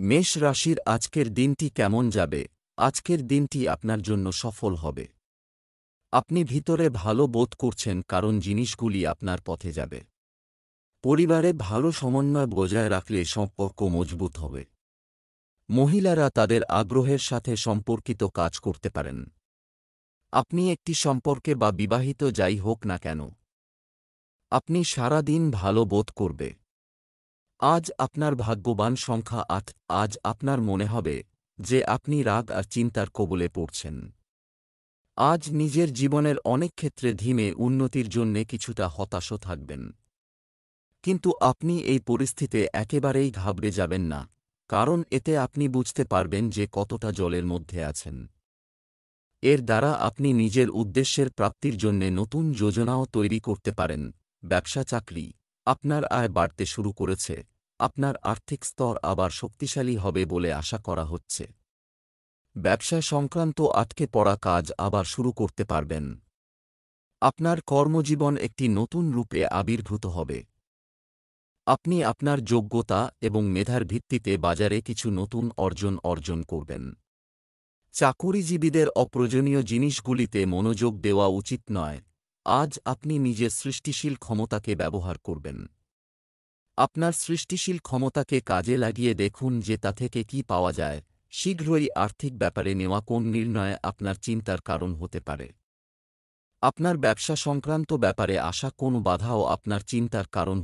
মেষ রাশির আজকের দিনটি কেমন যাবে? আজকের দিনটি আপনার জন্য সফল হবে। আপনি ভিতরে ভালো বোধ করছেন কারণ জিনিসগুলি আপনার পথে যাবে। পরিবারে ভালো সমন্বয় বজায় রাখলে সম্পর্ক মজবুত হবে। মহিলারা তাদের আগ্রহের সাথে সম্পর্কিত কাজ করতে পারেন। আপনি একটি সম্পর্কে বা বিবাহিত যাই হোক না কেন, আপনি সারা দিন ভালো বোধ করবে। আজ আপনার ভাগ্যবান সংখ্যা ৮। আজ আপনার মনে হবে যে আপনি রাগ আর চিন্তার কবলে পড়ছেন। আজ নিজের জীবনের অনেক ক্ষেত্রে ধীমে উন্নতির জন্যে কিছুটা হতাশও থাকবেন। কিন্তু আপনি এই পরিস্থিতিতে একেবারেই ঘাবড়ে যাবেন না, কারণ এতে আপনি বুঝতে পারবেন যে কতটা জলের মধ্যে আছেন। এর দ্বারা আপনি নিজের উদ্দেশ্যের প্রাপ্তির জন্যে নতুন যোজনাও তৈরি করতে পারেন। ব্যবসা চাকরি, আপনার আয় বাড়তে শুরু করেছে। আপনার আর্থিক স্তর আবার শক্তিশালী হবে বলে আশা করা হচ্ছে। ব্যবসা সংক্রান্ত আটকে পড়া কাজ আবার শুরু করতে পারবেন। আপনার কর্মজীবন একটি নতুন রূপে আবির্ভূত হবে। আপনি আপনার যোগ্যতা এবং মেধার ভিত্তিতে বাজারে কিছু নতুন অর্জন করবেন। চাকুরিজীবীদের অপ্রয়োজনীয় জিনিসগুলিতে মনোযোগ দেওয়া উচিত নয়। আজ আপনি নিজের সৃষ্টিশীল ক্ষমতাকে ব্যবহার করবেন। আপনার সৃষ্টিশীল ক্ষমতাকে কাজে লাগিয়ে দেখুন যে তা থেকে কি পাওয়া যায়। শীঘ্রই আর্থিক ব্যাপারে নেওয়া কোন নির্ণয় আপনার চিন্তার কারণ হতে পারে। আপনার ব্যবসা সংক্রান্ত ব্যাপারে আসা কোনো বাধাও আপনার চিন্তার কারণ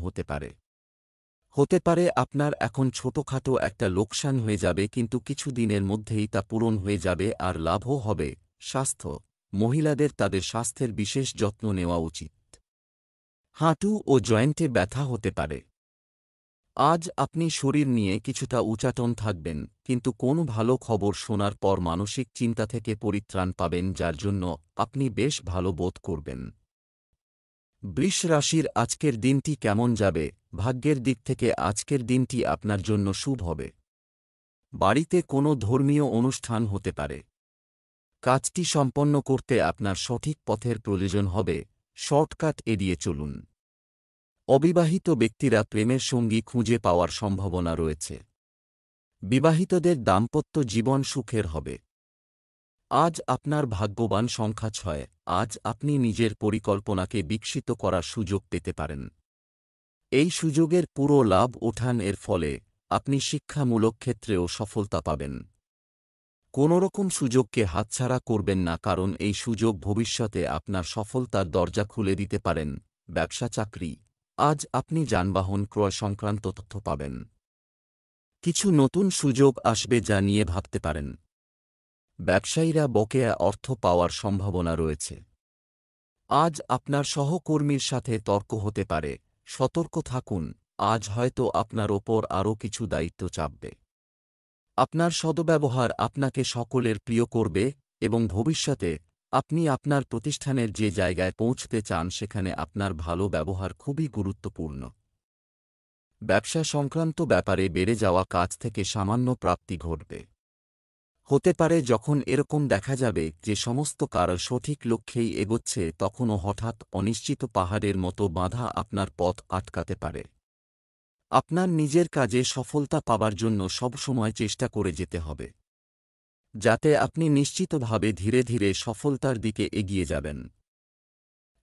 হতে পারে আপনার এখন ছোটখাটো একটা লোকসান হয়ে যাবে, কিন্তু কিছু দিনের মধ্যেই তা পূরণ হয়ে যাবে আর লাভও হবে। স্বাস্থ্য, মহিলাদের তাদের স্বাস্থ্যের বিশেষ যত্ন নেওয়া উচিত। হাঁটু ও জয়েন্টে ব্যথা হতে পারে। আজ আপনি শরীর নিয়ে কিছুটা উচাটন থাকবেন, কিন্তু কোনো ভালো খবর শোনার পর মানসিক চিন্তা থেকে পরিত্রাণ পাবেন, যার জন্য আপনি বেশ ভালো বোধ করবেন। বৃষ রাশির আজকের দিনটি কেমন যাবে? ভাগ্যের দিক থেকে আজকের দিনটি আপনার জন্য শুভ হবে। বাড়িতে কোনো ধর্মীয় অনুষ্ঠান হতে পারে। কাজটি সম্পন্ন করতে আপনার সঠিক পথের প্রয়োজন হবে। শর্টকাট এড়িয়ে চলুন। অবিবাহিত ব্যক্তিরা প্রেমের সঙ্গী খুঁজে পাওয়ার সম্ভাবনা রয়েছে। বিবাহিতদের দাম্পত্য জীবন সুখের হবে। আজ আপনার ভাগ্যবান সংখ্যা ৬। আজ আপনি নিজের পরিকল্পনাকে বিকশিত করার সুযোগ পেতে পারেন। এই সুযোগের পুরো লাভ ওঠান, এর ফলে আপনি শিক্ষামূলক ক্ষেত্রেও সফলতা পাবেন। কোনোরকম সুযোগকে হাতছাড়া করবেন না, কারণ এই সুযোগ ভবিষ্যতে আপনার সফলতার দরজা খুলে দিতে পারেন। ব্যবসা চাকরি, আজ আপনি যানবাহন ক্রয় সংক্রান্ত তথ্য পাবেন। কিছু নতুন সুযোগ আসবে যা নিয়ে ভাবতে পারেন। ব্যবসায়ীরা বকেয়া অর্থ পাওয়ার সম্ভাবনা রয়েছে। আজ আপনার সহকর্মীর সাথে তর্ক হতে পারে, সতর্ক থাকুন। আজ হয়তো আপনার ওপর আরও কিছু দায়িত্ব চাপবে। আপনার সদ্ব্যবহার আপনাকে সকলের প্রিয় করবে এবং ভবিষ্যতে আপনি আপনার প্রতিষ্ঠানের যে জায়গায় পৌঁছতে চান সেখানে আপনার ভালো ব্যবহার খুবই গুরুত্বপূর্ণ। ব্যবসা সংক্রান্ত ব্যাপারে বেড়ে যাওয়া কাজ থেকে সামান্য প্রাপ্তি ঘটবে। হতে পারে যখন এরকম দেখা যাবে যে সমস্ত কাজ সঠিক লক্ষ্যেই এগোচ্ছে, তখনও হঠাৎ অনিশ্চিত পাহাড়ের মতো বাধা আপনার পথ আটকাতে পারে। আপনার নিজের কাজে সফলতা পাবার জন্য সবসময় চেষ্টা করে যেতে হবে, যাতে আপনি নিশ্চিতভাবে ধীরে ধীরে সফলতার দিকে এগিয়ে যাবেন।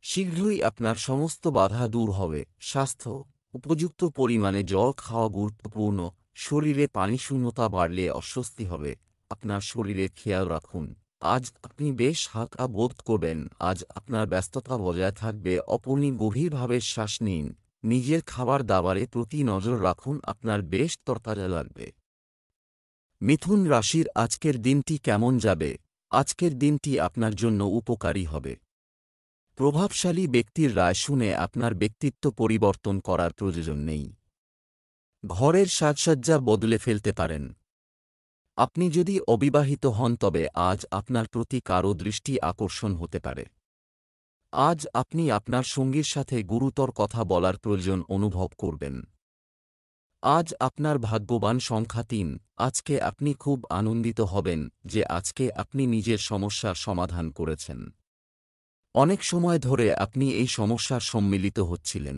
শীঘ্রই আপনার সমস্ত বাধা দূর হবে। স্বাস্থ্য, উপযুক্ত পরিমাণে জল খাওয়া গুরুত্বপূর্ণ। শরীরে পানিশূন্যতা বাড়লে অস্বস্তি হবে। আপনার শরীরের খেয়াল রাখুন। আজ আপনি বেশ হালকা বোধ করবেন। আজ আপনার ব্যস্ততা বজায় থাকবে। আপনি গভীরভাবে শ্বাস নিন। নিজের খাবার দাবারের প্রতি নজর রাখুন, আপনার বেশ তরতাজা লাগবে। মিথুন রাশির আজকের দিনটি কেমন যাবে? আজকের দিনটি আপনার জন্য উপকারী হবে। প্রভাবশালী ব্যক্তির রায় শুনে আপনার ব্যক্তিত্ব পরিবর্তন করার প্রয়োজন নেই। ঘরের সাজসজ্জা বদলে ফেলতে পারেন। আপনি যদি অবিবাহিত হন তবে আজ আপনার প্রতি কারও দৃষ্টি আকর্ষণ হতে পারে। আজ আপনি আপনার সঙ্গীর সাথে গুরুতর কথা বলার প্রয়োজন অনুভব করবেন। আজ আপনার ভাগ্যবান সংখ্যা ৩। আজকে আপনি খুব আনন্দিত হবেন যে আজকে আপনি নিজের সমস্যার সমাধান করেছেন। অনেক সময় ধরে আপনি এই সমস্যার সম্মিলিত হচ্ছিলেন।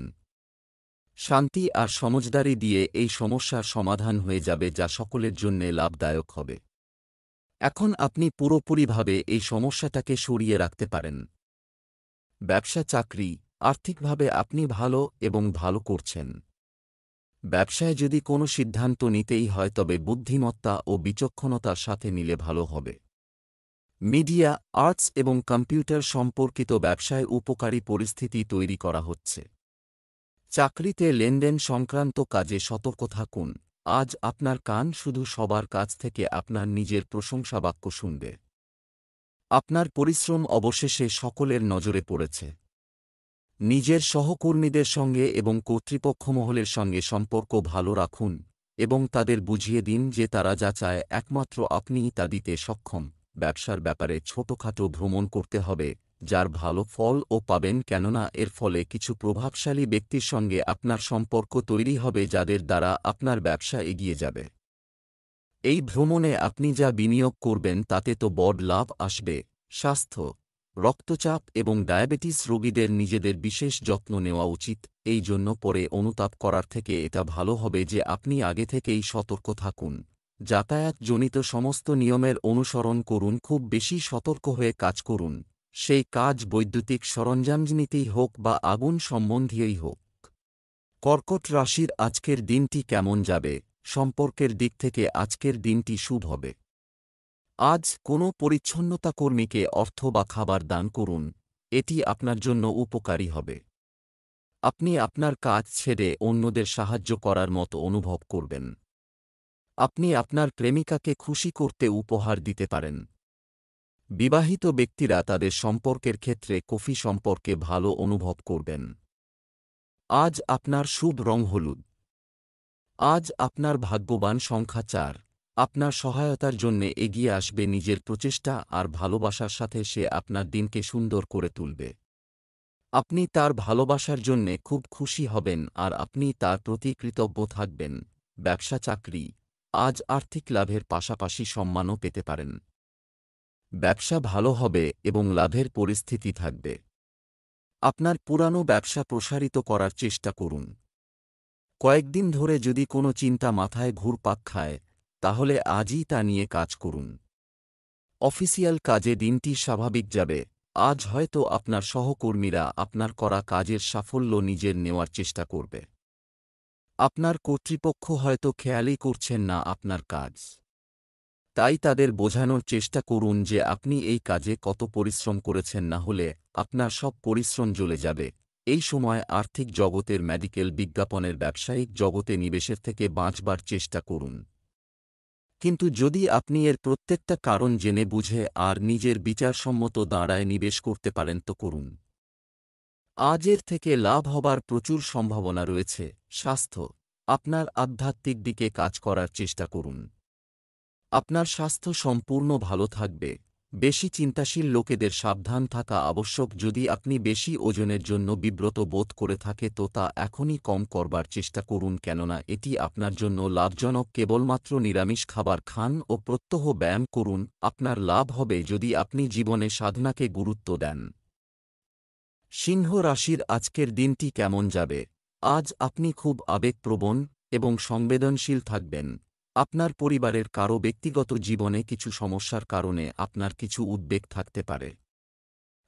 শান্তি আর সমঝদারি দিয়ে এই সমস্যার সমাধান হয়ে যাবে, যা সকলের জন্যে লাভদায়ক হবে। এখন আপনি পুরোপুরিভাবে এই সমস্যাটাকে সরিয়ে রাখতে পারেন। ব্যবসা, চাকরি, আর্থিকভাবে আপনি ভালো এবং ভালো করছেন। ব্যবসায় যদি কোনো সিদ্ধান্ত নিতেই হয় তবে বুদ্ধিমত্তা ও বিচক্ষণতার সাথে নিলে ভালো হবে। মিডিয়া, আর্টস এবং কম্পিউটার সম্পর্কিত ব্যবসায় উপকারী পরিস্থিতি তৈরি করা হচ্ছে। চাকরিতে লেনদেন সংক্রান্ত কাজে সতর্ক থাকুন। আজ আপনার কান শুধু সবার কাছ থেকে আপনার নিজের প্রশংসাবাক্য শুনবে। আপনার পরিশ্রম অবশেষে সকলের নজরে পড়েছে। নিজের সহকর্মীদের সঙ্গে এবং কর্তৃপক্ষমহলের সঙ্গে সম্পর্ক ভালো রাখুন এবং তাদের বুঝিয়ে দিন যে তারা যা চায় একমাত্র আপনিই তা দিতে সক্ষম। ব্যবসার ব্যাপারে ছোটখাটো ভ্রমণ করতে হবে, যার ভালো ফলও পাবেন, কেননা এর ফলে কিছু প্রভাবশালী ব্যক্তির সঙ্গে আপনার সম্পর্ক তৈরি হবে যাদের দ্বারা আপনার ব্যবসা এগিয়ে যাবে। এই ভ্রমণে আপনি যা বিনিয়োগ করবেন তাতে তো বড় লাভ আসবে। স্বাস্থ্য, রক্তচাপ এবং ডায়াবেটিস রোগীদের নিজেদের বিশেষ যত্ন নেওয়া উচিত। এই জন্য পরে অনুতাপ করার থেকে এটা ভালো হবে যে আপনি আগে থেকেই সতর্ক থাকুন। যাতায়াতজনিত সমস্ত নিয়মের অনুসরণ করুন, খুব বেশি সতর্ক হয়ে কাজ করুন, সেই কাজ বৈদ্যুতিক সরঞ্জামজনিতই হোক বা আগুন সম্বন্ধীয়ই হোক। কর্কট রাশির আজকের দিনটি কেমন যাবে? সম্পর্কের দিক থেকে আজকের দিনটি শুভ হবে। আজ কোনো পরিচ্ছন্নতা কর্মীকে অর্থ বা খাবার দান করুন, এটি আপনার জন্য উপকারী হবে। আপনি আপনার কাজ ছেড়ে অন্যদের সাহায্য করার মতো অনুভব করবেন। আপনি আপনার প্রেমিকাকে খুশি করতে উপহার দিতে পারেন। বিবাহিত ব্যক্তিরা তাদের সম্পর্কের ক্ষেত্রে কফি সম্পর্কে ভালো অনুভব করবেন। আজ আপনার শুভ রং হলুদ। আজ আপনার ভাগ্যবান সংখ্যা 4। আপনার সহায়তার জন্যে এগিয়ে আসবে নিজের প্রচেষ্টা আর ভালোবাসার সাথে সে আপনার দিনকে সুন্দর করে তুলবে। আপনি তার ভালোবাসার জন্যে খুব খুশি হবেন আর আপনি তার প্রতি কৃতজ্ঞ থাকবেন। ব্যবসা, চাকরি, আজ আর্থিক লাভের পাশাপাশি সম্মানও পেতে পারেন। ব্যবসা ভালো হবে এবং লাভের পরিস্থিতি থাকবে। আপনার পুরানো ব্যবসা প্রসারিত করার চেষ্টা করুন। কয়েকদিন ধরে যদি কোনো চিন্তা মাথায় ঘুরপাক খায়, তাহলে আজই তা নিয়ে কাজ করুন। অফিসিয়াল কাজে দিনটি স্বাভাবিক যাবে। আজ হয়তো আপনার সহকর্মীরা আপনার করা কাজের সাফল্য নিজের নেওয়ার চেষ্টা করবে। আপনার কর্তৃপক্ষ হয়তো খেয়ালই করছেন না আপনার কাজ। তাই তাদের বোঝানোর চেষ্টা করুন যে আপনি এই কাজে কত পরিশ্রম করেছেন, না হলে আপনার সব পরিশ্রম জ্বলে যাবে। এই সময় আর্থিক জগতের, মেডিকেল বিজ্ঞাপনের, ব্যবসায়িক জগতে নিবেশের থেকে বাঁচবার চেষ্টা করুন। কিন্তু যদি আপনি এর প্রত্যেকটা কারণ জেনে বুঝে আর নিজের বিচারসম্মত দাঁড়ায় নিবেশ করতে পারেন তো করুন। আজ এর থেকে লাভ হবার প্রচুর সম্ভাবনা রয়েছে। স্বাস্থ্য, আপনার আধ্যাত্মিক দিকে কাজ করার চেষ্টা করুন। আপনার স্বাস্থ্য সম্পূর্ণ ভালো থাকবে। বেশি চিন্তাশীল লোকেদের সাবধান থাকা আবশ্যক। যদি আপনি বেশি ওজনের জন্য বিব্রত বোধ করে থাকে তো তা এখনই কম করবার চেষ্টা করুন, কেননা এটি আপনার জন্য লাভজনক। কেবলমাত্র নিরামিষ খাবার খান ও প্রত্যহ ব্যায়াম করুন। আপনার লাভ হবে যদি আপনি জীবনে সাধনাকে গুরুত্ব দেন। সিংহ রাশির আজকের দিনটি কেমন যাবে? আজ আপনি খুব আবেগপ্রবণ এবং সংবেদনশীল থাকবেন। আপনার পরিবারের কারও ব্যক্তিগত জীবনে কিছু সমস্যার কারণে আপনার কিছু উদ্বেগ থাকতে পারে।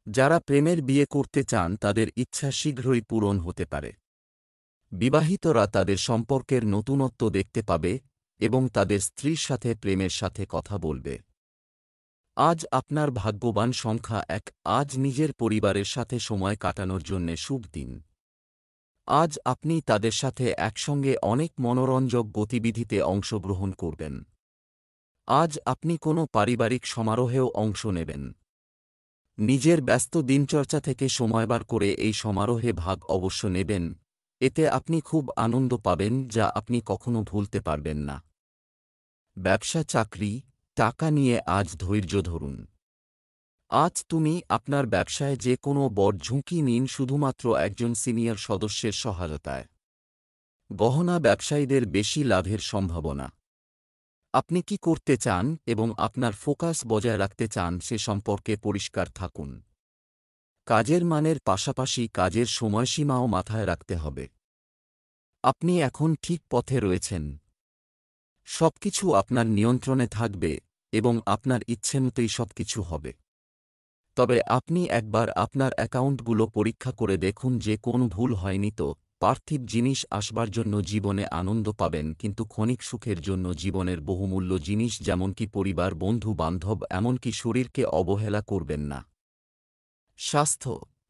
যারা প্রেমের বিয়ে করতে চান তাদের ইচ্ছা শীঘ্রই পূরণ হতে পারে। বিবাহিতরা তাদের সম্পর্কের নতুনত্ব দেখতে পাবে এবং তাদের স্ত্রীর সাথে প্রেমের সাথে কথা বলবে। আজ আপনার ভাগ্যবান সংখ্যা 1। আজ নিজের পরিবারের সাথে সময় কাটানোর জন্যে শুভ দিন। আজ আপনি তাদের সাথে একসঙ্গে অনেক মনোরঞ্জক গতিবিধিতে অংশগ্রহণ করবেন। আজ আপনি কোনো পারিবারিক সমারোহেও অংশ নেবেন। নিজের ব্যস্ত দিনচর্চা থেকে সময় বার করে এই সমারোহে ভাগ অবশ্য নেবেন। এতে আপনি খুব আনন্দ পাবেন যা আপনি কখনো ভুলতে পারবেন না। ব্যবসা, চাকরি, টাকা নিয়ে আজ ধৈর্য ধরুন। আজ তুমি আপনার ব্যবসায় যে কোনো বড় ঝুঁকি নিন শুধুমাত্র একজন সিনিয়র সদস্যের সহায়তায়। গহনা ব্যবসায়ীদের বেশি লাভের সম্ভাবনা। আপনি কি করতে চান এবং আপনার ফোকাস বজায় রাখতে চান সে সম্পর্কে পরিষ্কার থাকুন। কাজের মানের পাশাপাশি কাজের সময়সীমাও মাথায় রাখতে হবে। আপনি এখন ঠিক পথে রয়েছেন। সবকিছু আপনার নিয়ন্ত্রণে থাকবে এবং আপনার ইচ্ছেমতোই সবকিছু হবে। তবে আপনি একবার আপনার অ্যাকাউন্টগুলো পরীক্ষা করে দেখুন যে কোন ভুল হয়নি তো। পার্থিব জিনিস আসবার জন্য জীবনে আনন্দ পাবেন, কিন্তু ক্ষণিক সুখের জন্য জীবনের বহুমূল্য জিনিস যেমনকি পরিবার, বন্ধু বান্ধব, এমনকি শরীরকে অবহেলা করবেন না।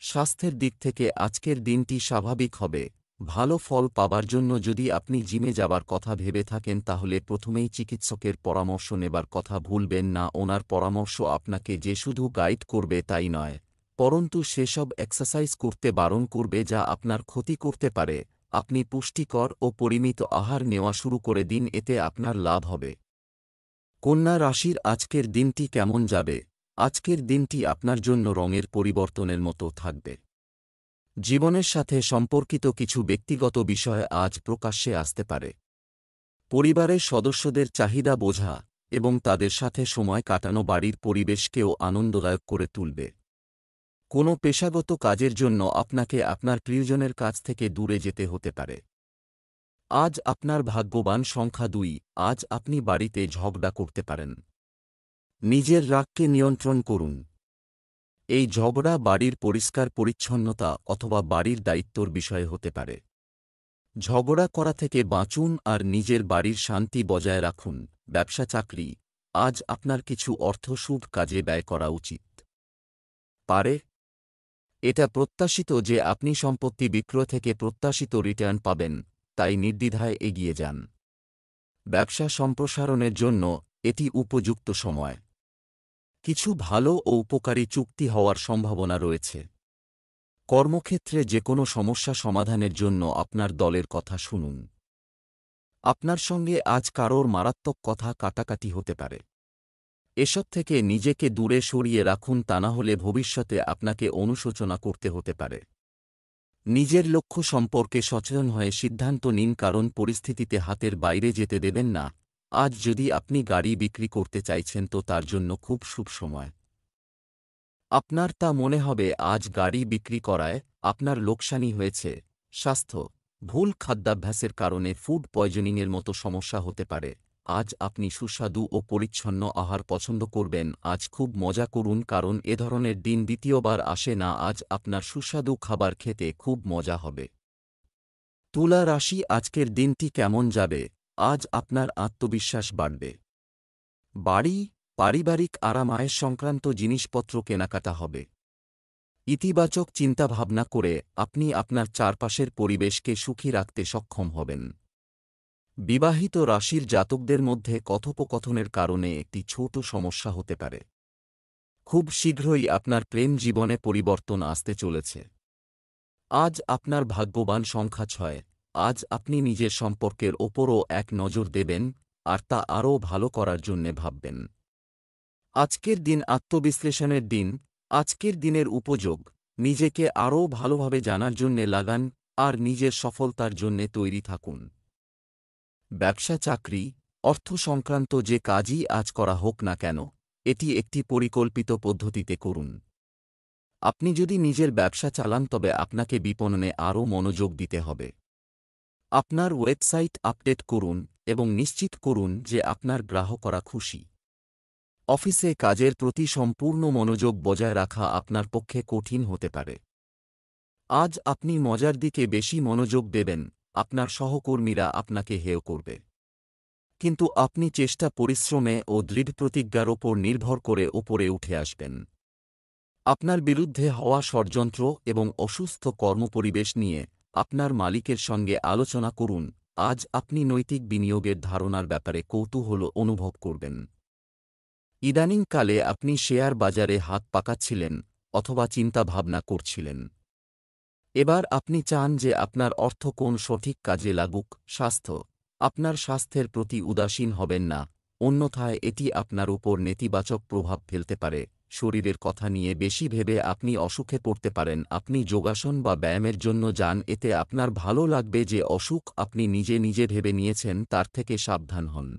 স্বাস্থ্যের দিক থেকে আজকের দিনটি স্বাভাবিক হবে। ভালো ফল পাবার জন্য যদি আপনি জিমে যাবার কথা ভেবে থাকেন তাহলে প্রথমেই চিকিৎসকের পরামর্শ নেবার কথা ভুলবেন না। ওনার পরামর্শ আপনাকে যে শুধু গাইড করবে তাই নয়, পরন্তু সেসব এক্সারসাইজ করতে বারণ করবে যা আপনার ক্ষতি করতে পারে। আপনি পুষ্টিকর ও পরিমিত আহার নেওয়া শুরু করে দিন, এতে আপনার লাভ হবে। কন্যা রাশির আজকের দিনটি কেমন যাবে? আজকের দিনটি আপনার জন্য রঙের পরিবর্তনের মতো থাকবে। জীবনের সাথে সম্পর্কিত কিছু ব্যক্তিগত বিষয় আজ প্রকাশ্যে আসতে পারে। পরিবারের সদস্যদের চাহিদা বোঝা এবং তাদের সাথে সময় কাটানো বাড়ির পরিবেশকেও আনন্দদায়ক করে তুলবে। কোনো পেশাগত কাজের জন্য আপনাকে আপনার প্রিয়জনের কাছ থেকে দূরে যেতে হতে পারে। আজ আপনার ভাগ্যবান সংখ্যা 2। আজ আপনি বাড়িতে ঝগড়া করতে পারেন। নিজের রাগকে নিয়ন্ত্রণ করুন। এই ঝগড়া বাড়ির পরিষ্কার পরিচ্ছন্নতা অথবা বাড়ির দায়িত্বর বিষয়ে হতে পারে। ঝগড়া করা থেকে বাঁচুন আর নিজের বাড়ির শান্তি বজায় রাখুন। ব্যবসা চাকরি, আজ আপনার কিছু অর্থ শুভ কাজে ব্যয় করা উচিত পারে। এটা প্রত্যাশিত যে আপনি সম্পত্তি বিক্রয় থেকে প্রত্যাশিত রিটার্ন পাবেন, তাই নির্দ্বিধায় এগিয়ে যান। ব্যবসা সম্প্রসারণের জন্য এটি উপযুক্ত সময়। কিছু ভালো ও উপকারী চুক্তি হওয়ার সম্ভাবনা রয়েছে। কর্মক্ষেত্রে যেকোনো সমস্যা সমাধানের জন্য আপনার দলের কথা শুনুন। আপনার সঙ্গে আজ কারোর মারাত্মক কথা কাটাকাটি হতে পারে। এসব থেকে নিজেকে দূরে সরিয়ে রাখুন, তা না হলে ভবিষ্যতে আপনাকে অনুশোচনা করতে হতে পারে। নিজের লক্ষ্য সম্পর্কে সচেতন হয়ে সিদ্ধান্ত নিন, কারণ পরিস্থিতিতে হাতের বাইরে যেতে দেবেন না। আজ যদি আপনি গাড়ি বিক্রি করতে চাইছেন তো তার জন্য খুব শুভ সময়। আপনার তা মনে হবে আজ গাড়ি বিক্রি করায় আপনার লোকসানি হয়েছে। স্বাস্থ্য, ভুল খাদ্যাভ্যাসের কারণে ফুড পয়জনিংয়ের মতো সমস্যা হতে পারে। আজ আপনি সুস্বাদু ও পরিচ্ছন্ন আহার পছন্দ করবেন। আজ খুব মজা করুন, কারণ এ ধরনের দিন দ্বিতীয়বার আসে না। আজ আপনার সুস্বাদু খাবার খেতে খুব মজা হবে। তুলা রাশি, আজকের দিনটি কেমন যাবে? আজ আপনার আত্মবিশ্বাস বাড়বে। বাড়ি, পারিবারিক আরাম, আয় সংক্রান্ত জিনিসপত্র কেনাকাটা হবে। ইতিবাচক চিন্তাভাবনা করে আপনি আপনার চারপাশের পরিবেশকে সুখী রাখতে সক্ষম হবেন। বিবাহিত রাশির জাতকদের মধ্যে কথোপকথনের কারণে একটি ছোট সমস্যা হতে পারে। খুব শীঘ্রই আপনার প্রেম জীবনে পরিবর্তন আসতে চলেছে। আজ আপনার ভাগ্যবান সংখ্যা 6। আজ আপনি নিজের সম্পর্কের ওপরও এক নজর দেবেন আর তা আরও ভালো করার জন্যে ভাববেন। আজকের দিন আত্মবিশ্লেষণের দিন। আজকের দিনের উপযোগ নিজেকে আরও ভালোভাবে জানার জন্যে লাগান আর নিজের সফলতার জন্যে তৈরি থাকুন। ব্যবসা চাকরি, অর্থ সংক্রান্ত যে কাজই আজ করা হোক না কেন, এটি একটি পরিকল্পিত পদ্ধতিতে করুন। আপনি যদি নিজের ব্যবসা চালান তবে আপনাকে বিপণনে আরও মনোযোগ দিতে হবে। আপনার ওয়েবসাইট আপডেট করুন এবং নিশ্চিত করুন যে আপনার গ্রাহকরা খুশি। অফিসে কাজের প্রতি সম্পূর্ণ মনোযোগ বজায় রাখা আপনার পক্ষে কঠিন হতে পারে। আজ আপনি মজার দিকে বেশি মনোযোগ দেবেন। আপনার সহকর্মীরা আপনাকে হেয় করবে, কিন্তু আপনি চেষ্টা, পরিশ্রমে ও দৃঢ়প্রতিজ্ঞার ওপর নির্ভর করে ওপরে উঠে আসবেন। আপনার বিরুদ্ধে হওয়া ষড়যন্ত্র এবং অসুস্থ কর্মপরিবেশ নিয়ে আপনার মালিকের সঙ্গে আলোচনা করুন। আজ আপনি নৈতিক বিনিয়োগের ধারণার ব্যাপারে কৌতূহল অনুভব করবেন। ইদানিংকালে আপনি শেয়ার বাজারে হাত পাকাচ্ছিলেন অথবা চিন্তাভাবনা করছিলেন। এবার আপনি চান যে আপনার অর্থ কোন সঠিক কাজে লাগুক। স্বাস্থ্য, আপনার স্বাস্থ্যের প্রতি উদাসীন হবেন না, অন্যথায় এটি আপনার উপর নেতিবাচক প্রভাব ফেলতে পারে। শরীরের কথা নিয়ে বেশি ভেবে আপনি অসুখে পড়তে পারেন। আপনি যোগাসন বা ব্যায়ামের জন্য যান, এতে আপনার ভালো লাগবে। যে অসুখ আপনি নিজে নিজে ভেবে নিয়েছেন তার থেকে সাবধান হন।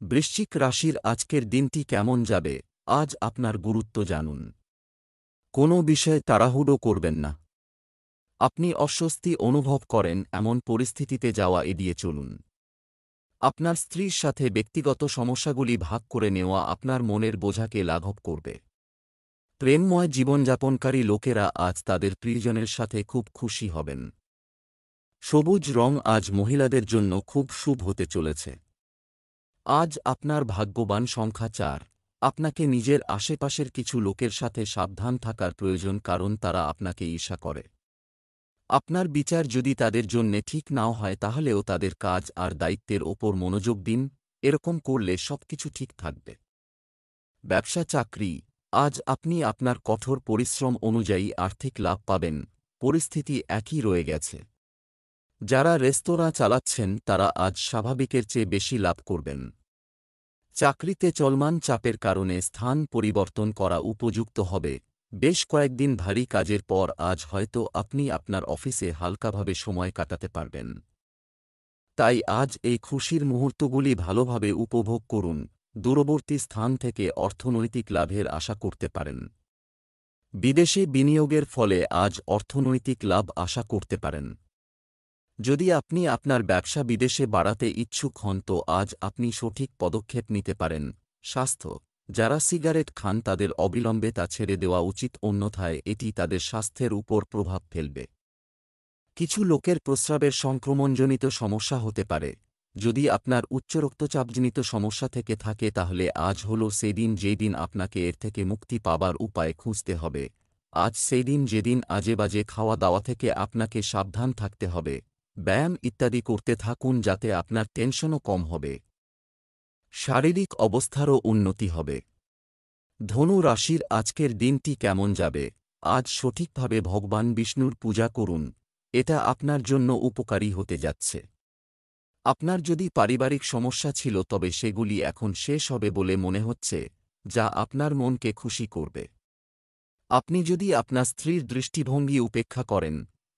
বৃশ্চিক রাশির আজকের দিনটি কেমন যাবে? আজ আপনার গুরুত্ব জানুন। কোনো বিষয়ে তাড়াহুড়ো করবেন না। আপনি অস্বস্তি অনুভব করেন এমন পরিস্থিতিতে যাওয়া এড়িয়ে চলুন। আপনার স্ত্রীর সাথে ব্যক্তিগত সমস্যাগুলি ভাগ করে নেওয়া আপনার মনের বোঝাকে লাঘব করবে। প্রেমময় জীবনযাপনকারী লোকেরা আজ তাদের প্রিয়জনের সাথে খুব খুশি হবেন। সবুজ রং আজ মহিলাদের জন্য খুব শুভ হতে চলেছে। আজ আপনার ভাগ্যবান সংখ্যা 4। আপনাকে নিজের আশেপাশের কিছু লোকের সাথে সাবধান থাকার প্রয়োজন, কারণ তারা আপনাকে ঈর্ষা করে। আপনার বিচার যদি তাদের জন্যে ঠিক নাও হয় তাহলেও তাদের কাজ আর দায়িত্বের ওপর মনোযোগ দিন, এরকম করলে সবকিছু ঠিক থাকবে। ব্যবসা চাকরি, আজ আপনি আপনার কঠোর পরিশ্রম অনুযায়ী আর্থিক লাভ পাবেন, পরিস্থিতি একই রয়ে গেছে। যারা রেস্তোরাঁ চালাচ্ছেন তারা আজ স্বাভাবিকের চেয়ে বেশি লাভ করবেন। চাকরিতে চলমান চাপের কারণে স্থান পরিবর্তন করা উপযুক্ত হবে। বেশ কয়েকদিন ভারী কাজের পর আজ হয়তো আপনি আপনার অফিসে হালকাভাবে সময় কাটাতে পারবেন। তাই আজ এই খুশির মুহূর্তগুলি ভালোভাবে উপভোগ করুন। দূরবর্তী স্থান থেকে অর্থনৈতিক লাভের আশা করতে পারেন। বিদেশে বিনিয়োগের ফলে আজ অর্থনৈতিক লাভ আশা করতে পারেন। যদি আপনি আপনার ব্যবসা বিদেশে বাড়াতে ইচ্ছুক হন তো আজ আপনি সঠিক পদক্ষেপ নিতে পারেন। স্বাস্থ্য, যারা সিগারেট খান তাদের অবিলম্বে তা ছেড়ে দেওয়া উচিত, অন্যথায় এটি তাদের স্বাস্থ্যের উপর প্রভাব ফেলবে। কিছু লোকের প্রস্রাবের সংক্রমণজনিত সমস্যা হতে পারে। যদি আপনার উচ্চ রক্তচাপজনিত সমস্যা থেকে থাকে তাহলে আজ হল সেই দিন যেই দিন আপনাকে এর থেকে মুক্তি পাবার উপায় খুঁজতে হবে। আজ সেই দিন যেদিন আজেবাজে খাওয়া দাওয়া থেকে আপনাকে সাবধান থাকতে হবে। ব্যায়াম ইত্যাদি করতে থাকুন যাতে আপনার টেনশনও কম হবে। শারীরিক অবস্থারও উন্নতি হবে। ধনু রাশির আজকের দিনটি কেমন যাবে? আজ সঠিকভাবে ভগবান বিষ্ণুর পূজা করুন, এটা আপনার জন্য উপকারী হতে যাচ্ছে। আপনার যদি পারিবারিক সমস্যা ছিল তবে সেগুলি এখন শেষ হবে বলে মনে হচ্ছে, যা আপনার মনকে খুশি করবে। আপনি যদি আপনার স্ত্রীর দৃষ্টিভঙ্গি উপেক্ষা করেন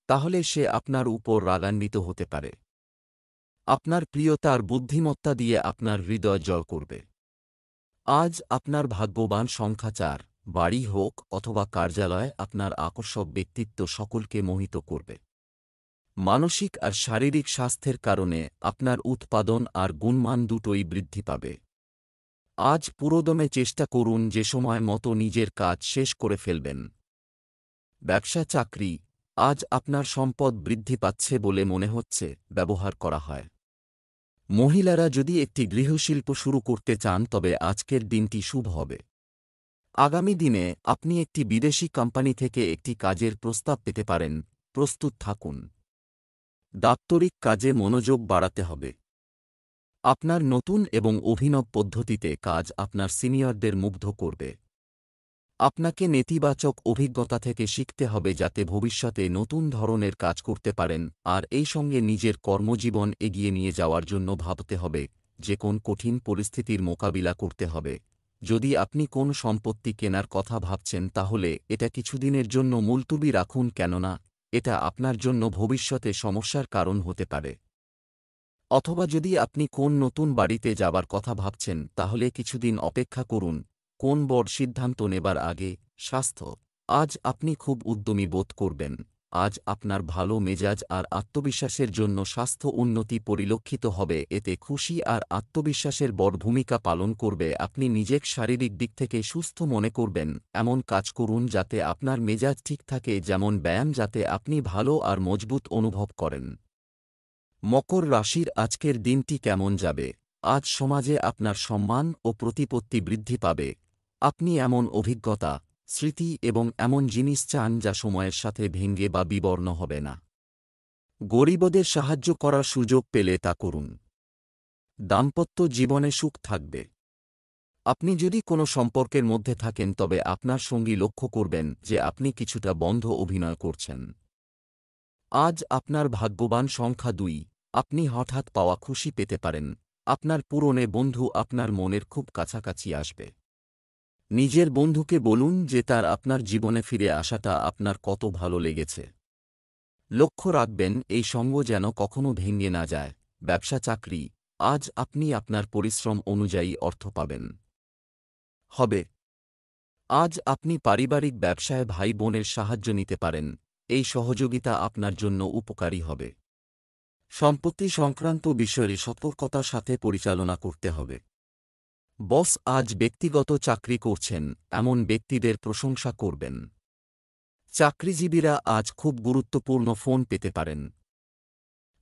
তাহলে সে আপনার উপর রাগান্বিত হতে পারে। আপনার প্রিয়তার বুদ্ধিমত্তা দিয়ে আপনার হৃদয় জয় করবে। আজ আপনার ভাগ্যবান সংখ্যা 4। বাড়ি হোক অথবা কার্যালয়, আপনার আকর্ষক ব্যক্তিত্ব সকলকে মোহিত করবে। মানসিক আর শারীরিক স্বাস্থ্যের কারণে আপনার উৎপাদন আর গুণমান দুটোই বৃদ্ধি পাবে। আজ পুরোদমে চেষ্টা করুন যে সময় মতো নিজের কাজ শেষ করে ফেলবেন। ব্যবসা চাকরি, আজ আপনার সম্পদ বৃদ্ধি পাচ্ছে বলে মনে হচ্ছে, ব্যবহার করা হয়। মহিলারা যদি একটি গৃহশিল্প শুরু করতে চান তবে আজকের দিনটি শুভ হবে। আগামী দিনে আপনি একটি বিদেশি কোম্পানি থেকে একটি কাজের প্রস্তাব পেতে পারেন, প্রস্তুত থাকুন। দাপ্তরিক কাজে মনোযোগ বাড়াতে হবে। আপনার নতুন এবং অভিনব পদ্ধতিতে কাজ আপনার সিনিয়রদের মুগ্ধ করবে। আপনাকে নেতিবাচক অভিজ্ঞতা থেকে শিখতে হবে যাতে ভবিষ্যতে নতুন ধরনের কাজ করতে পারেন, আর এই সঙ্গে নিজের কর্মজীবন এগিয়ে নিয়ে যাওয়ার জন্য ভাবতে হবে যে কোন কঠিন পরিস্থিতির মোকাবিলা করতে হবে। যদি আপনি কোন সম্পত্তি কেনার কথা ভাবছেন তাহলে এটা কিছুদিনের জন্য মুলতুবি রাখুন, কেননা এটা আপনার জন্য ভবিষ্যতে সমস্যার কারণ হতে পারে। অথবা যদি আপনি কোন নতুন বাড়িতে যাবার কথা ভাবছেন তাহলে কিছুদিন অপেক্ষা করুন কোন বড় সিদ্ধান্ত নেবার আগে। স্বাস্থ্য, আজ আপনি খুব উদ্যমী বোধ করবেন। আজ আপনার ভালো মেজাজ আর আত্মবিশ্বাসের জন্য স্বাস্থ্য উন্নতি পরিলক্ষিত হবে, এতে খুশি আর আত্মবিশ্বাসের বড় ভূমিকা পালন করবে। আপনি নিজেকে শারীরিক দিক থেকে সুস্থ মনে করবেন, এমন কাজ করুন যাতে আপনার মেজাজ ঠিক থাকে, যেমন ব্যায়াম, যাতে আপনি ভালো আর মজবুত অনুভব করেন। মকর রাশির আজকের দিনটি কেমন যাবে? আজ সমাজে আপনার সম্মান ও প্রতিপত্তি বৃদ্ধি পাবে। আপনি এমন অভিজ্ঞতা, স্মৃতি এবং এমন জিনিস চান যা সময়ের সাথে ভেঙে বা বিবর্ণ হবে না। গরিবদের সাহায্য করার সুযোগ পেলে তা করুন। দাম্পত্য জীবনে সুখ থাকবে। আপনি যদি কোনো সম্পর্কের মধ্যে থাকেন তবে আপনার সঙ্গী লক্ষ্য করবেন যে আপনি কিছুটা বন্ধ অভিনয় করছেন। আজ আপনার ভাগ্যবান সংখ্যা 2। আপনি হঠাৎ পাওয়া খুশি পেতে পারেন। আপনার পুরনো বন্ধু আপনার মনের খুব কাছাকাছি আসবে। নিজের বন্ধুকে বলুন যে তার আপনার জীবনে ফিরে আসাটা আপনার কত ভালো লেগেছে। লক্ষ্য রাখবেন এই সঙ্গ যেন কখনো ভেঙে না যায়। ব্যবসা চাকরি, আজ আপনি আপনার পরিশ্রম অনুযায়ী অর্থ পাবেন। হবে, আজ আপনি পারিবারিক ব্যবসায় ভাই বোনের সাহায্য নিতে পারেন। এই সহযোগিতা আপনার জন্য উপকারী হবে। সম্পত্তি সংক্রান্ত বিষয়ে সতর্কতার সাথে পরিচালনা করতে হবে। বস আজ ব্যক্তিগত চাকরি করছেন এমন ব্যক্তিদের প্রশংসা করবেন। চাকরিজীবীরা আজ খুব গুরুত্বপূর্ণ ফোন পেতে পারেন।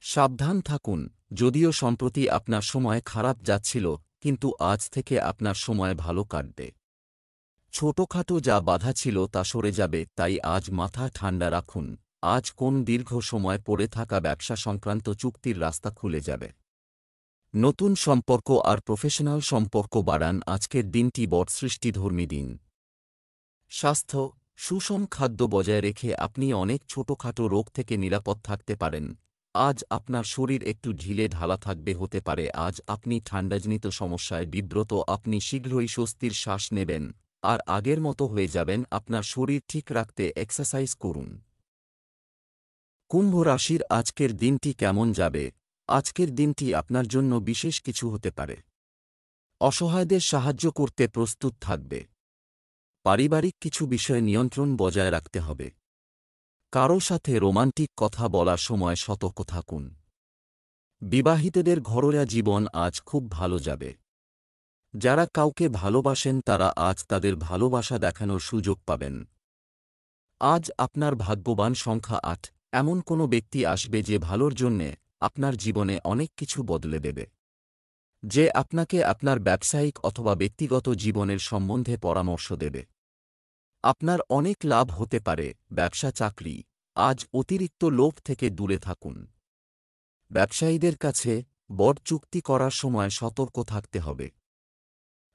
সাবধান থাকুন, যদিও সম্প্রতি আপনার সময় খারাপ যাচ্ছিল, কিন্তু আজ থেকে আপনার সময় ভালো কাটবে। ছোটখাটো যা বাধা ছিল তা সরে যাবে, তাই আজ মাথা ঠান্ডা রাখুন। আজ কোন দীর্ঘ সময় পড়ে থাকা ব্যবসা সংক্রান্ত চুক্তির রাস্তা খুলে যাবে। নতুন সম্পর্ক আর প্রফেশনাল সম্পর্ক বাড়ান। আজকের দিনটি বটসৃষ্টিধর্মী দিন। স্বাস্থ্য, সুষম খাদ্য বজায় রেখে আপনি অনেক ছোটখাটো রোগ থেকে নিরাপদ থাকতে পারেন। আজ আপনার শরীর একটু ঢিলে ঢালা থাকবে, হতে পারে আজ আপনি ঠান্ডাজনিত সমস্যায় বিব্রত। আপনি শীঘ্রই স্বস্তির শ্বাস নেবেন আর আগের মতো হয়ে যাবেন। আপনার শরীর ঠিক রাখতে এক্সারসাইজ করুন। কুম্ভ রাশির আজকের দিনটি কেমন যাবে? আজকের দিনটি আপনার জন্য বিশেষ কিছু হতে পারে। অসহায়দের সাহায্য করতে প্রস্তুত থাকবে। পারিবারিক কিছু বিষয়ে নিয়ন্ত্রণ বজায় রাখতে হবে। কারো সাথে রোমান্টিক কথা বলার সময় সতর্ক থাকুন। বিবাহিতদের ঘরোয়া জীবন আজ খুব ভালো যাবে। যারা কাউকে ভালোবাসেন তারা আজ তাদের ভালোবাসা দেখানোর সুযোগ পাবেন। আজ আপনার ভাগ্যবান সংখ্যা ৮। এমন কোনো ব্যক্তি আসবে যে ভালোর জন্যে আপনার জীবনে অনেক কিছু বদলে দেবে। যে আপনাকে আপনার ব্যবসায়িক অথবা ব্যক্তিগত জীবনের সম্বন্ধে পরামর্শ দেবে। আপনার অনেক লাভ হতে পারে। ব্যবসা চাকরি আজ অতিরিক্ত লোভ থেকে দূরে থাকুন। ব্যবসায়ীদের কাছে বড় চুক্তি করার সময় সতর্ক থাকতে হবে।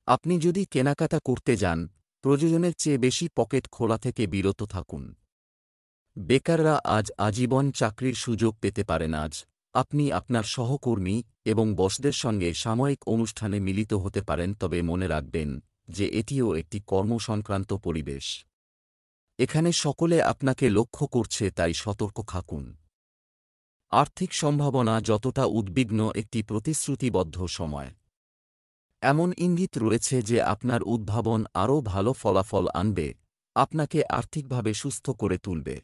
আপনি যদি কেনাকাটা করতে যান, প্রয়োজনের চেয়ে বেশি পকেট খোলা থেকে বিরত থাকুন। বেকাররা আজ আজীবন চাকরির সুযোগ পেতে পারেন। আজ আপনি আপনার সহকর্মী এবং বসদের সঙ্গে সাময়িক অনুষ্ঠানে মিলিত হতে পারেন, তবে মনে রাখবেন যে এটিও একটি কর্মসংক্রান্ত পরিবেশ। এখানে সকলে আপনাকে লক্ষ্য করছে, তাই সতর্ক থাকুন। আর্থিক সম্ভাবনা যতটা উদ্বিগ্ন, একটি প্রতিশ্রুতিবদ্ধ সময়। এমন ইঙ্গিত রয়েছে যে আপনার উদ্ভাবন আরও ভালো ফলাফল আনবে, আপনাকে আর্থিকভাবে সুস্থ করে তুলবে।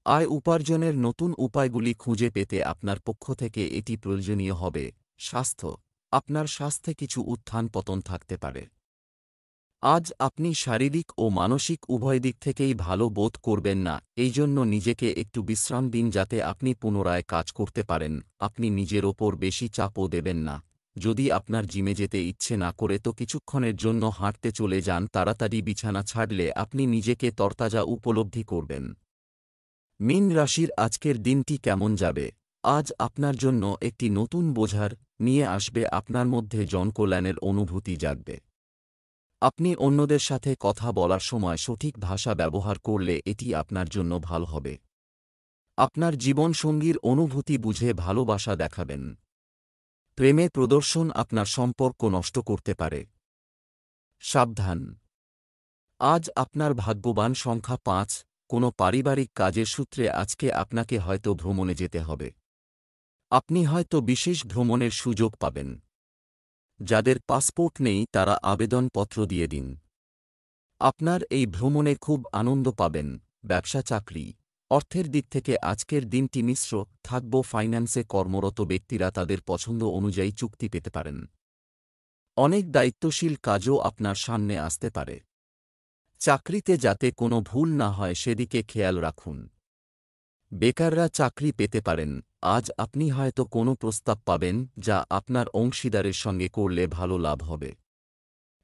আয় উপার্জনের নতুন উপায়গুলি খুঁজে পেতে আপনার পক্ষ থেকে এটি প্রয়োজনীয় হবে। স্বাস্থ্য, আপনার স্বাস্থ্যে কিছু উত্থান পতন থাকতে পারে। আজ আপনি শারীরিক ও মানসিক উভয় দিক থেকেই ভালো বোধ করবেন না, এই জন্য নিজেকে একটু বিশ্রাম দিন যাতে আপনি পুনরায় কাজ করতে পারেন। আপনি নিজের ওপর বেশি চাপও দেবেন না। যদি আপনার জিমে যেতে ইচ্ছে না করে তো কিছুক্ষণের জন্য হাঁটতে চলে যান। তাড়াতাড়ি বিছানা ছাড়লে আপনি নিজেকে তরতাজা উপলব্ধি করবেন। মীন রাশির আজকের দিনটি কেমন যাবে? আজ আপনার জন্য একটি নতুন বোঝার নিয়ে আসবে। আপনার মধ্যে জনকল্যাণের অনুভূতি জাগবে। আপনি অন্যদের সাথে কথা বলার সময় সঠিক ভাষা ব্যবহার করলে এটি আপনার জন্য ভালো হবে। আপনার জীবনসঙ্গীর অনুভূতি বুঝে ভালোবাসা দেখাবেন। প্রেমে প্রদর্শন আপনার সম্পর্ক নষ্ট করতে পারে। সাবধান, আজ আপনার ভাগ্যবান সংখ্যা ৫। কোনো পারিবারিক কাজের সূত্রে আজকে আপনাকে হয়তো ভ্রমণে যেতে হবে। আপনি হয়তো বিশেষ ভ্রমণের সুযোগ পাবেন। যাদের পাসপোর্ট নেই তারা আবেদনপত্র দিয়ে দিন। আপনার এই ভ্রমণে খুব আনন্দ পাবেন। ব্যবসা চাকরি, অর্থের দিক থেকে আজকের দিনটি মিশ্র থাকবে। ফাইন্যান্সে কর্মরত ব্যক্তিরা তাদের পছন্দ অনুযায়ী চুক্তি পেতে পারেন। অনেক দায়িত্বশীল কাজও আপনার সামনে আসতে পারে। চাকরিতে যাতে কোনো ভুল না হয় সেদিকে খেয়াল রাখুন। বেকাররা চাকরি পেতে পারেন। আজ আপনি হয়তো কোনো প্রস্তাব পাবেন যা আপনার অংশীদারের সঙ্গে করলে ভালো লাভ হবে।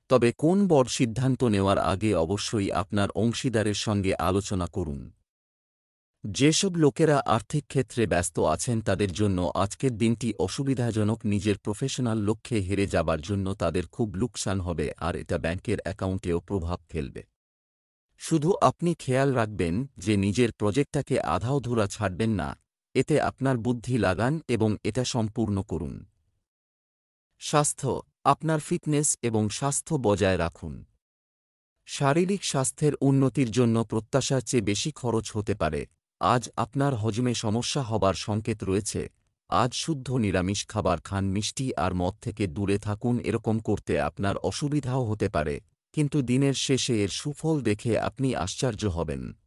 তবে কোন বড় সিদ্ধান্ত নেওয়ার আগে অবশ্যই আপনার অংশীদারের সঙ্গে আলোচনা করুন। যেসব লোকেরা আর্থিক ক্ষেত্রে ব্যস্ত আছেন তাদের জন্য আজকের দিনটি অসুবিধাজনক। নিজের প্রফেশনাল লক্ষ্যে হেরে যাবার জন্য তাদের খুব লোকসান হবে আর এটা ব্যাংকের অ্যাকাউন্টেও প্রভাব ফেলবে। শুধু আপনি খেয়াল রাখবেন যে নিজের প্রজেক্টটাকে আধা-অধুরা ছাড়বেন না। এতে আপনার বুদ্ধি লাগান এবং এটা সম্পূর্ণ করুন। স্বাস্থ্য, আপনার ফিটনেস এবং স্বাস্থ্য বজায় রাখুন। শারীরিক স্বাস্থ্যের উন্নতির জন্য প্রত্যাশার চেয়ে বেশি খরচ হতে পারে। আজ আপনার হজমে সমস্যা হবার সংকেত রয়েছে। আজ শুদ্ধ নিরামিষ খাবার খান, মিষ্টি আর মদ থেকে দূরে থাকুন। এরকম করতে আপনার অসুবিধাও হতে পারে, কিন্তু দিনের শেষে এর সুফল দেখে আপনি আশ্চর্য হবেন।